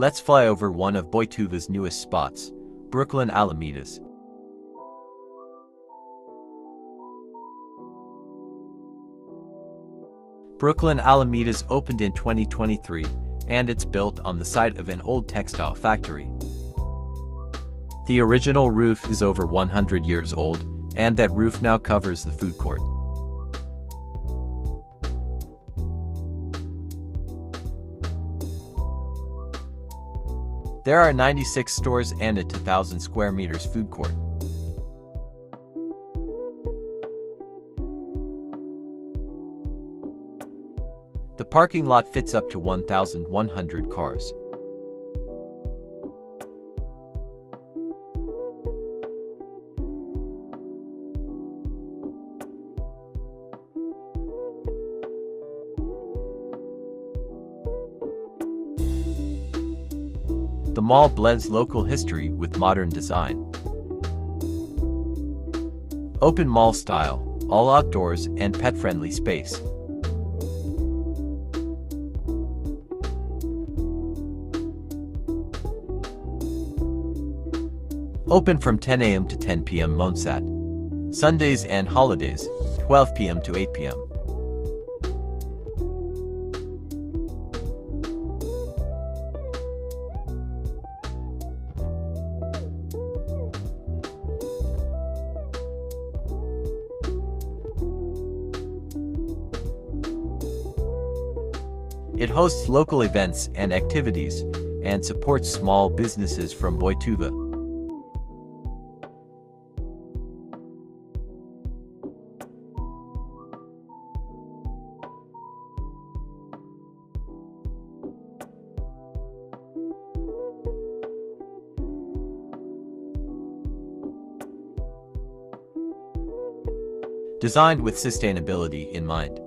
Let's fly over one of Boituva's newest spots, Brooklyn Alamedas. Brooklyn Alamedas opened in 2023, and it's built on the site of an old textile factory. The original roof is over 100 years old, and that roof now covers the food court. There are 96 stores and a 2,000 square meters food court. The parking lot fits up to 1,100 cars. The mall blends local history with modern design. Open mall style, all outdoors and pet-friendly space. Open from 10 a.m. to 10 p.m. Monsat. Sundays and holidays, 12 p.m. to 8 p.m. It hosts local events and activities, and supports small businesses from Boituva. Designed with sustainability in mind.